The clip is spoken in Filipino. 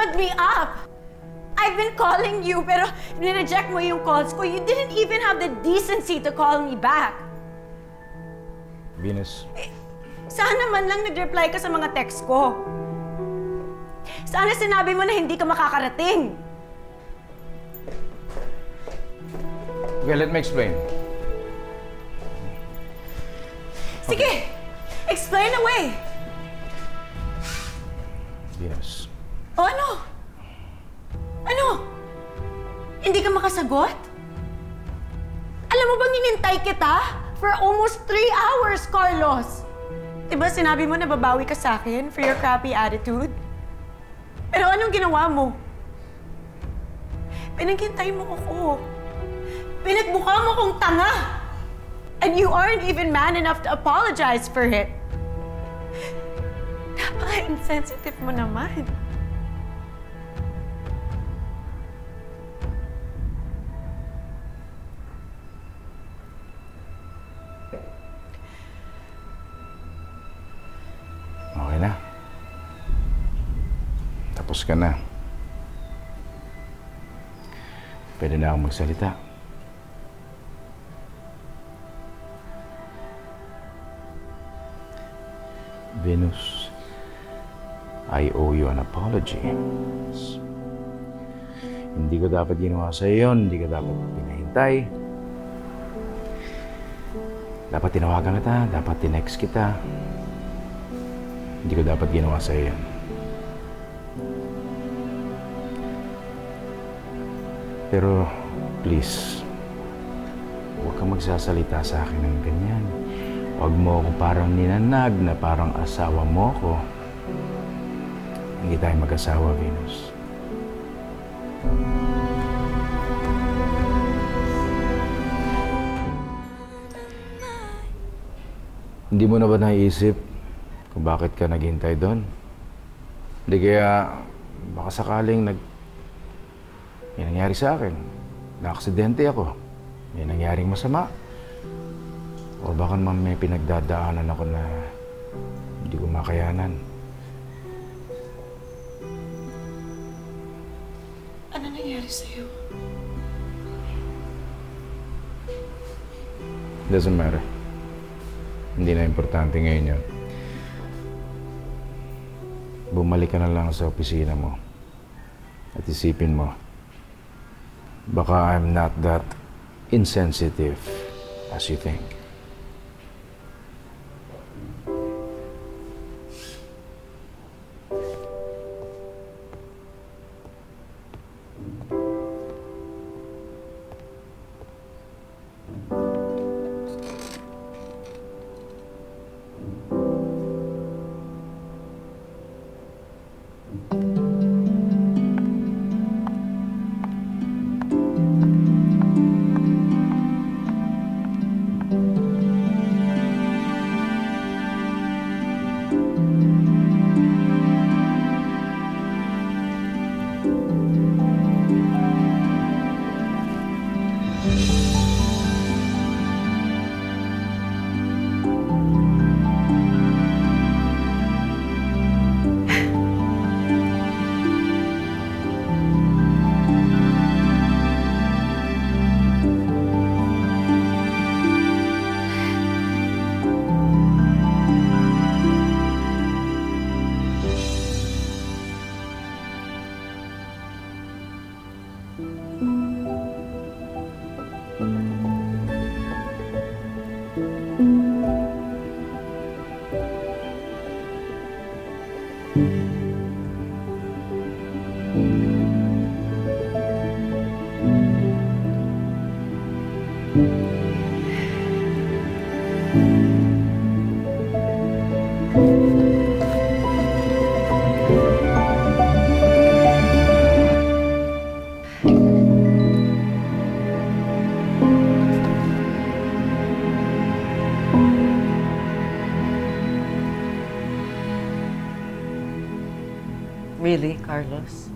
stood me up. I've been calling you, pero nireject mo yung calls ko. You didn't even have the decency to call me back. Venus. Sana man lang nag-reply ka sa mga text ko. Sana sinabi mo na hindi ka makakarating. Okay, let me explain. Sige! Explain away! Venus. O ano? Ano? Hindi ka makasagot? Alam mo bang hinintay kita? For almost 3 hours, Carlos! Diba sinabi mo na babawi ka sa akin for your crappy attitude? Pero anong ginawa mo? Pinaghintay mo ako. Pinagmukha mo kong tanga! And you aren't even man enough to apologize for it. Napaka-insensitive mo naman. Okay na. Tapos ka na. Pwede na akong magsalita. Venus, I owe you an apology. Hindi ko dapat ginawa sa'yo yun. Hindi ka dapat pinahintay. Dapat tinawagan kita. Dapat tinext kita. Hindi ko dapat ginawa sa'yo yun. Pero, please, huwag kang magsasalita sa akin ng ganyan. Huwag mo ako parang ninanag na parang asawa mo ko. Hindi tayo mag-asawa, Venus. Hindi mo na ba naiisip kung bakit ka naghintay doon? Hindi kaya baka sakaling may nangyari sa akin. Na-aksidente ako. May nangyaring masama. O baka naman may pinagdadaanan ako na hindi ko makayanan. Ano nangyari sa'yo? Doesn't matter. Hindi na importante ngayon yun. Bumalik ka na lang sa opisina mo. At isipin mo, baka I'm not that insensitive as you think. Really, Carlos?